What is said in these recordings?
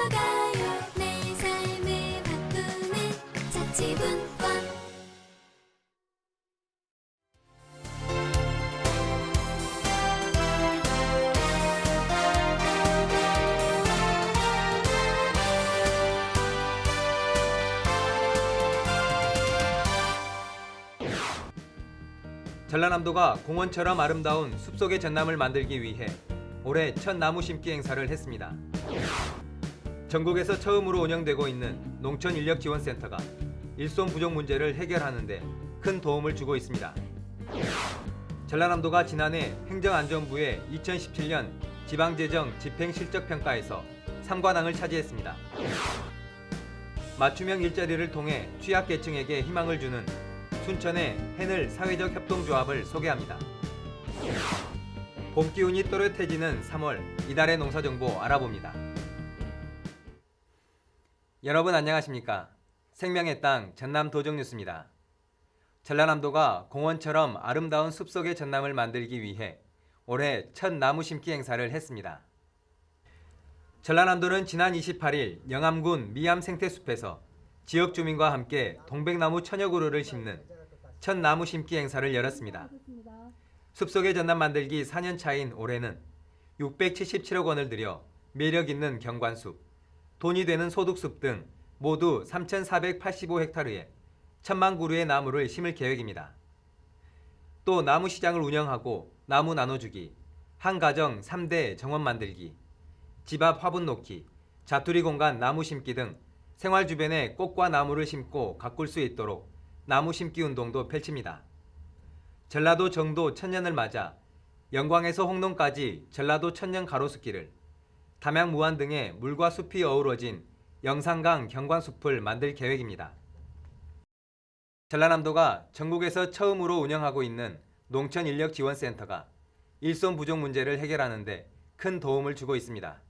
흘러가요. 내 삶을 바꾸는 자치분권. 전라남도가 공원처럼 아름다운 숲속의 전남을 만들기 위해 올해 첫 나무 심기 행사를 했습니다. 전국에서 처음으로 운영되고 있는 농촌인력지원센터가 일손 부족 문제를 해결하는 데 큰 도움을 주고 있습니다. 전라남도가 지난해 행정안전부의 2017년 지방재정 집행실적평가에서 3관왕을 차지했습니다. 맞춤형 일자리를 통해 취약계층에게 희망을 주는 순천의 해늘 사회적 협동조합을 소개합니다. 봄 기운이 또렷해지는 3월, 이달의 농사정보 알아봅니다. 여러분 안녕하십니까? 생명의 땅 전남 도정뉴스입니다. 전라남도가 공원처럼 아름다운 숲속의 전남을 만들기 위해 올해 첫 나무 심기 행사를 했습니다. 전라남도는 지난 28일 영암군 미암 생태숲에서 지역 주민과 함께 동백나무 천여 그루를 심는 첫 나무 심기 행사를 열었습니다. 숲속의 전남 만들기 4년 차인 올해는 677억 원을 들여 매력 있는 경관숲, 돈이 되는 소득숲 등 모두 3,485헥타르에 1,000만 그루의 나무를 심을 계획입니다. 또 나무 시장을 운영하고 나무 나눠주기, 한 가정 3대 정원 만들기, 집 앞 화분 놓기, 자투리 공간 나무 심기 등 생활 주변에 꽃과 나무를 심고 가꿀 수 있도록 나무 심기 운동도 펼칩니다. 전라도 정도 천년을 맞아 영광에서 홍농까지 전라도 천년 가로수길을, 담양 무안 등의 물과 숲이 어우러진 영산강 경관숲을 만들 계획입니다. 전라남도가 전국에서 처음으로 운영하고 있는 농촌인력지원센터가 일손 부족 문제를 해결하는 데 큰 도움을 주고 있습니다.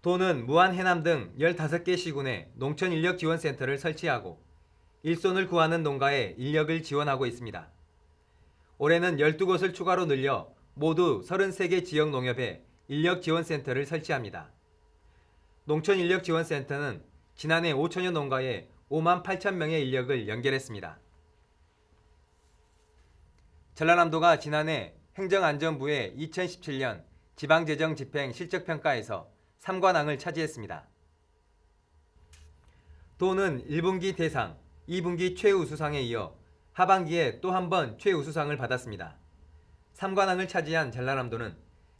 도는 무안 해남 등 15개 시군에 농촌인력지원센터를 설치하고 일손을 구하는 농가에 인력을 지원하고 있습니다. 올해는 12곳을 추가로 늘려 모두 33개 지역 농협에 인력지원센터를 설치합니다. 농촌인력지원센터는 지난해 5천여 농가에 5만 8천 명의 인력을 연결했습니다. 전라남도가 지난해 행정안전부의 2017년 지방재정 집행 실적평가에서 3관왕을 차지했습니다. 도는 1분기 대상, 2분기 최우수상에 이어 하반기에 또 한 번 최우수상을 받았습니다. 3관왕을 차지한 전라남도는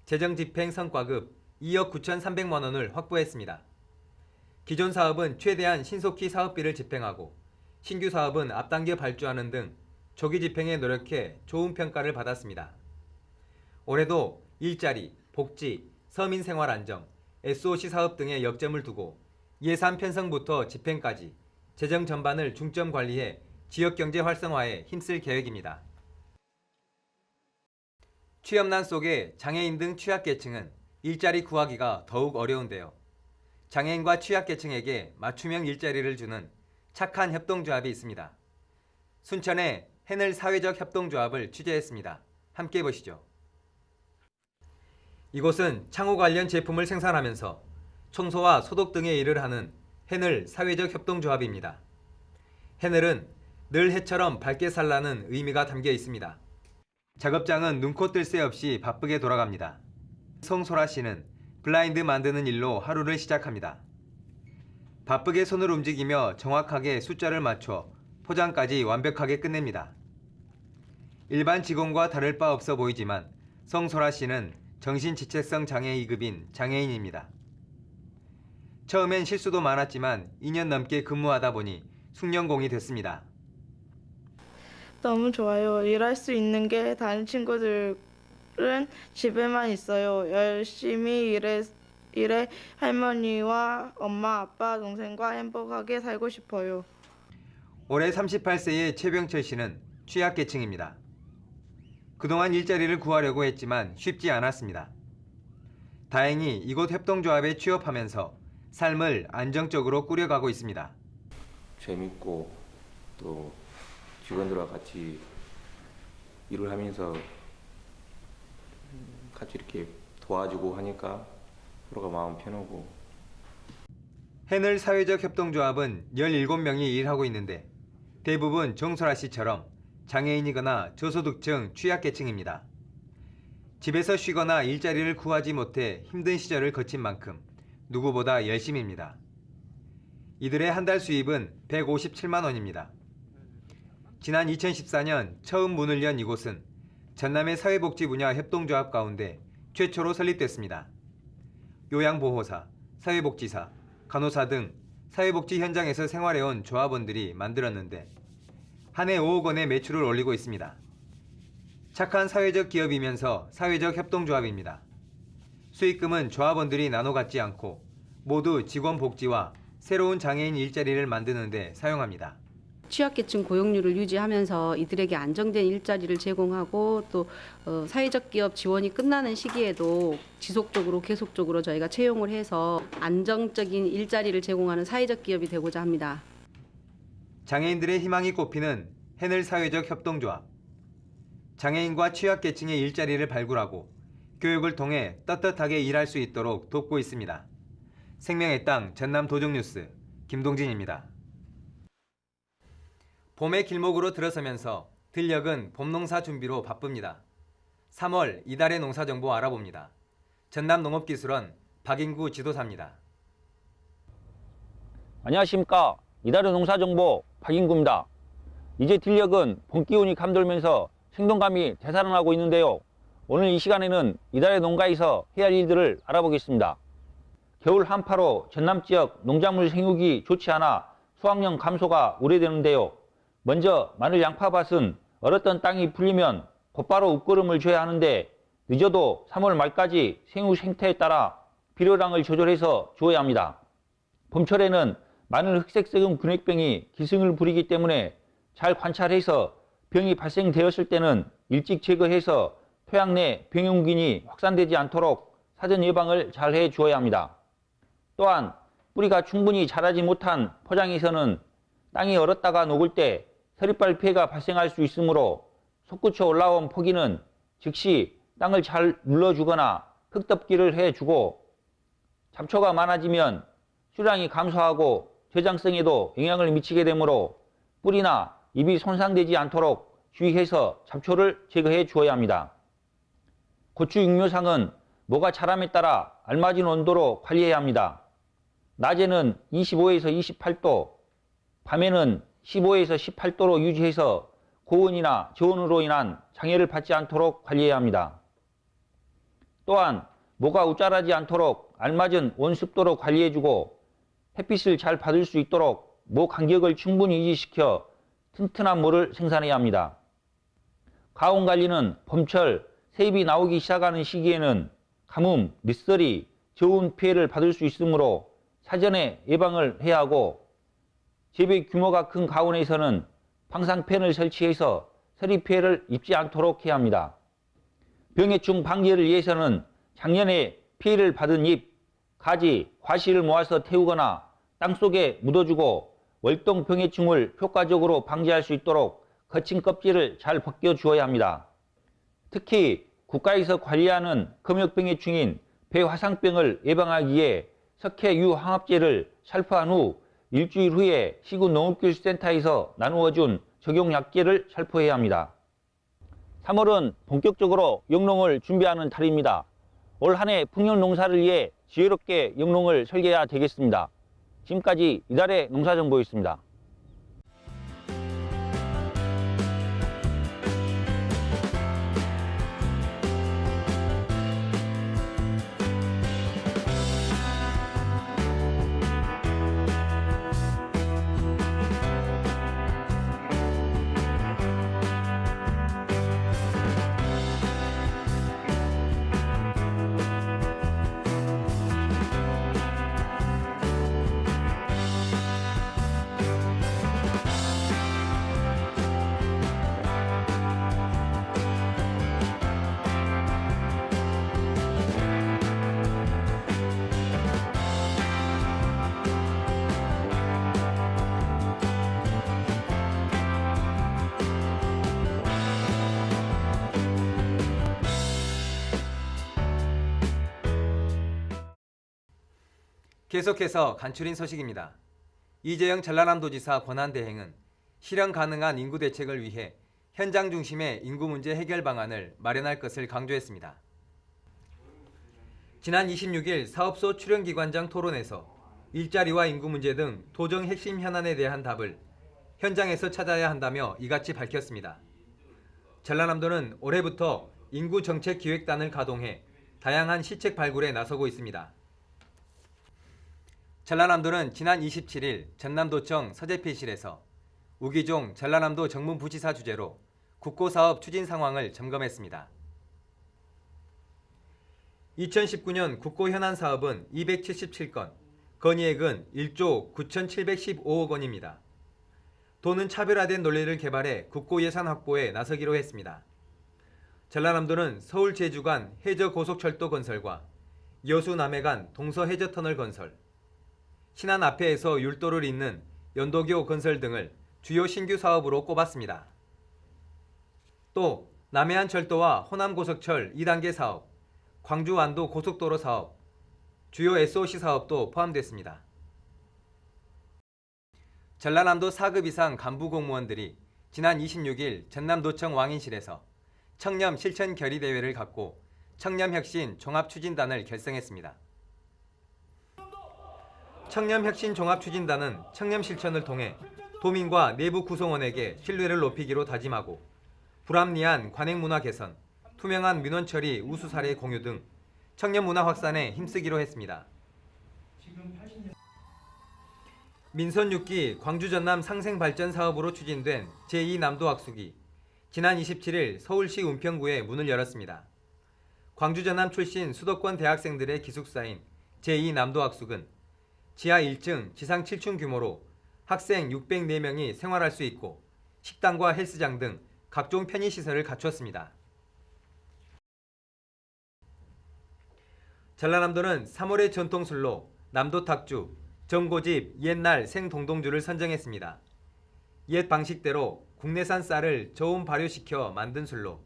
재정집행 성과급 2억 9,300만 원을 확보했습니다. 기존 사업은 최대한 신속히 사업비를 집행하고 신규 사업은 앞당겨 발주하는 등 조기 집행에 노력해 좋은 평가를 받았습니다. 올해도 일자리, 복지, 서민생활 안정, SOC 사업 등에 역점을 두고 예산 편성부터 집행까지 재정 전반을 중점 관리해 지역경제 활성화에 힘쓸 계획입니다. 취업난 속에 장애인 등 취약계층은 일자리 구하기가 더욱 어려운데요. 장애인과 취약계층에게 맞춤형 일자리를 주는 착한 협동조합이 있습니다. 순천의 해늘 사회적 협동조합을 취재했습니다. 함께 보시죠. 이곳은 창호 관련 제품을 생산하면서 청소와 소독 등의 일을 하는 해늘 사회적 협동조합입니다. 해늘은 늘 해처럼 밝게 살라는 의미가 담겨 있습니다. 작업장은 눈코 뜰 새 없이 바쁘게 돌아갑니다. 송소라 씨는 블라인드 만드는 일로 하루를 시작합니다. 바쁘게 손을 움직이며 정확하게 숫자를 맞춰 포장까지 완벽하게 끝냅니다. 일반 직원과 다를 바 없어 보이지만 송소라 씨는 정신지체성 장애 2급인 장애인입니다. 처음엔 실수도 많았지만 2년 넘게 근무하다 보니 숙련공이 됐습니다. 너무 좋아요. 일할 수 있는 게 다른 친구들은 집에만 있어요. 열심히 일해 할머니와 엄마, 아빠, 동생과 행복하게 살고 싶어요. 올해 38세의 최병철 씨는 취약계층입니다. 그동안 일자리를 구하려고 했지만 쉽지 않았습니다. 다행히 이곳 협동조합에 취업하면서 삶을 안정적으로 꾸려가고 있습니다. 재밌고 또 직원들과 같이 일을 하면서 같이 이렇게 도와주고 하니까 서로가 마음 편하고 해늘 사회적 협동조합은 17명이 일하고 있는데 대부분 정소라 씨처럼 장애인이거나 저소득층 취약계층입니다. 집에서 쉬거나 일자리를 구하지 못해 힘든 시절을 거친 만큼 누구보다 열심입니다. 이들의 한 달 수입은 157만 원입니다. 지난 2014년 처음 문을 연 이곳은 전남의 사회복지 분야 협동조합 가운데 최초로 설립됐습니다. 요양보호사, 사회복지사, 간호사 등 사회복지 현장에서 생활해온 조합원들이 만들었는데 한 해 5억 원의 매출을 올리고 있습니다. 착한 사회적 기업이면서 사회적 협동조합입니다. 수익금은 조합원들이 나눠 갖지 않고 모두 직원 복지와 새로운 장애인 일자리를 만드는 데 사용합니다. 취약계층 고용률을 유지하면서 이들에게 안정된 일자리를 제공하고 또 사회적 기업 지원이 끝나는 시기에도 지속적으로 계속적으로 저희가 채용을 해서 안정적인 일자리를 제공하는 사회적 기업이 되고자 합니다. 장애인들의 희망이 꼽히는 해늘 사회적 협동조합. 장애인과 취약계층의 일자리를 발굴하고 교육을 통해 떳떳하게 일할 수 있도록 돕고 있습니다. 생명의 땅 전남 도정뉴스 김동진입니다. 봄의 길목으로 들어서면서 들녘은 봄농사 준비로 바쁩니다. 3월 이달의 농사정보 알아봅니다. 전남농업기술원 박인구 지도사입니다. 안녕하십니까. 이달의 농사정보 박인구입니다. 이제 들녘은 봄 기운이 감돌면서 생동감이 되살아나고 있는데요. 오늘 이 시간에는 이달의 농가에서 해야 할 일들을 알아보겠습니다. 겨울 한파로 전남 지역 농작물 생육이 좋지 않아 수확량 감소가 우려되는데요. 먼저 마늘 양파밭은 얼었던 땅이 풀리면 곧바로 웃거름을 줘야 하는데 늦어도 3월 말까지 생육 생태에 따라 비료량을 조절해서 주어야 합니다. 봄철에는 마늘 흑색색은 균핵병이 기승을 부리기 때문에 잘 관찰해서 병이 발생되었을 때는 일찍 제거해서 토양 내 병용균이 확산되지 않도록 사전 예방을 잘 해 주어야 합니다. 또한 뿌리가 충분히 자라지 못한 포장에서는 땅이 얼었다가 녹을 때 서리빨 피해가 발생할 수 있으므로 솟구쳐 올라온 포기는 즉시 땅을 잘 눌러주거나 흙덮기를 해주고 잡초가 많아지면 수량이 감소하고 저장성에도 영향을 미치게 되므로 뿌리나 잎이 손상되지 않도록 주의해서 잡초를 제거해 주어야 합니다. 고추 육묘상은 모가 자람에 따라 알맞은 온도로 관리해야 합니다. 낮에는 25에서 28도, 밤에는 15에서 18도로 유지해서 고온이나 저온으로 인한 장애를 받지 않도록 관리해야 합니다. 또한 모가 우짜라지 않도록 알맞은 온습도로 관리해주고 햇빛을 잘 받을 수 있도록 모 간격을 충분히 유지시켜 튼튼한 모를 생산해야 합니다. 가온 관리는 봄철 새잎이 나오기 시작하는 시기에는 가뭄, 늦서리, 저온 피해를 받을 수 있으므로 사전에 예방을 해야 하고 재배 규모가 큰 가온에서는 방상팬을 설치해서 서리 피해를 입지 않도록 해야 합니다. 병해충 방지를 위해서는 작년에 피해를 받은 잎, 가지, 과실을 모아서 태우거나 땅속에 묻어주고 월동 병해충을 효과적으로 방지할 수 있도록 거친 껍질을 잘 벗겨주어야 합니다. 특히 국가에서 관리하는 검역병해충인 배화상병을 예방하기 위해 석회유황합제를 살포한 후 일주일 후에 시군 농업기술센터에서 나누어준 적용약제를 살포해야 합니다. 3월은 본격적으로 영농을 준비하는 달입니다. 올 한 해 풍년 농사를 위해 지혜롭게 영농을 설계해야 되겠습니다. 지금까지 이달의 농사정보였습니다. 계속해서 간추린 소식입니다. 이재영 전라남도지사 권한대행은 실현 가능한 인구 대책을 위해 현장 중심의 인구 문제 해결 방안을 마련할 것을 강조했습니다. 지난 26일 사업소 출연기관장 토론에서 일자리와 인구 문제 등 도정 핵심 현안에 대한 답을 현장에서 찾아야 한다며 이같이 밝혔습니다. 전라남도는 올해부터 인구정책기획단을 가동해 다양한 시책 발굴에 나서고 있습니다. 전라남도는 지난 27일 전남도청 서재필실에서 우기종 전라남도 정무부지사 주재로 국고사업 추진 상황을 점검했습니다. 2019년 국고 현안 사업은 277건, 건의액은 1조 9,715억 원입니다. 도는 차별화된 논리를 개발해 국고 예산 확보에 나서기로 했습니다. 전라남도는 서울 제주 간 해저고속철도 건설과 여수 남해 간 동서해저터널 건설, 신안 앞해에서 율도를 잇는 연도교 건설 등을 주요 신규 사업으로 꼽았습니다. 또 남해안 철도와 호남 고속철 2단계 사업, 광주 완도 고속도로 사업, 주요 SOC 사업도 포함됐습니다. 전라남도 4급 이상 간부 공무원들이 지난 26일 전남도청 왕인실에서 청렴 실천 결의 대회를 갖고 청렴혁신 종합추진단을 결성했습니다. 청렴혁신 종합추진단은 청렴 실천을 통해 도민과 내부 구성원에게 신뢰를 높이기로 다짐하고 불합리한 관행문화 개선, 투명한 민원 처리 우수 사례 공유 등 청년 문화 확산에 힘쓰기로 했습니다. 민선 6기 광주 전남 상생발전 사업으로 추진된 제2남도학숙이 지난 27일 서울시 은평구에 문을 열었습니다. 광주 전남 출신 수도권 대학생들의 기숙사인 제2남도학숙은 지하 1층, 지상 7층 규모로 학생 604명이 생활할 수 있고 식당과 헬스장 등 각종 편의시설을 갖췄습니다. 전라남도는 3월의 전통술로 남도탁주, 정고집 옛날 생동동주를 선정했습니다. 옛 방식대로 국내산 쌀을 저온 발효시켜 만든 술로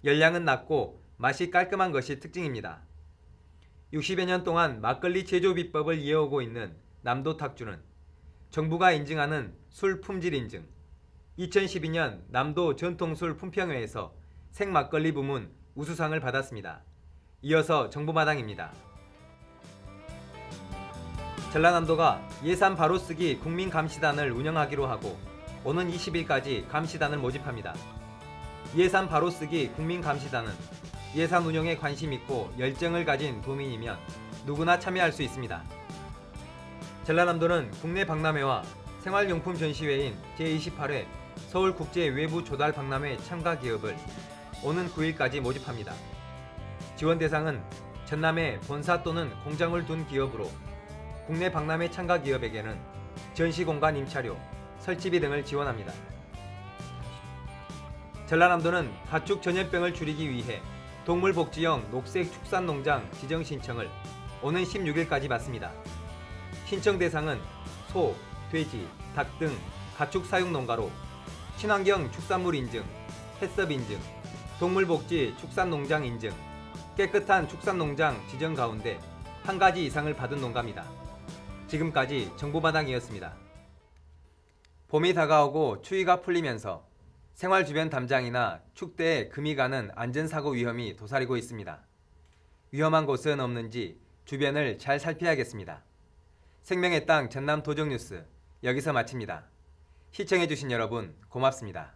열량은 낮고 맛이 깔끔한 것이 특징입니다. 60여 년 동안 막걸리 제조 비법을 이어오고 있는 남도탁주는 정부가 인증하는 술 품질 인증, 2012년 남도 전통술 품평회에서 생막걸리 부문 우수상을 받았습니다. 이어서 정보마당입니다. 전라남도가 예산 바로쓰기 국민감시단을 운영하기로 하고 오는 20일까지 감시단을 모집합니다. 예산 바로쓰기 국민감시단은 예산 운영에 관심 있고 열정을 가진 도민이면 누구나 참여할 수 있습니다. 전라남도는 국내 박람회와 생활용품 전시회인 제28회 서울국제외부조달박람회 참가 기업을 오는 9일까지 모집합니다. 지원 대상은 전남에 본사 또는 공장을 둔 기업으로 국내 박람회 참가 기업에게는 전시공간 임차료, 설치비 등을 지원합니다. 전라남도는 가축 전염병을 줄이기 위해 동물복지형 녹색축산농장 지정 신청을 오는 16일까지 받습니다. 신청 대상은 소, 돼지, 닭 등 가축 사육 농가로 친환경 축산물 인증, 햇섭 인증, 동물복지 축산농장 인증, 깨끗한 축산농장 지정 가운데 한 가지 이상을 받은 농가입니다. 지금까지 정보마당이었습니다. 봄이 다가오고 추위가 풀리면서 생활 주변 담장이나 축대에 금이 가는 안전사고 위험이 도사리고 있습니다. 위험한 곳은 없는지 주변을 잘 살펴야겠습니다. 생명의 땅 전남 도정뉴스 여기서 마칩니다. 시청해주신 여러분 고맙습니다.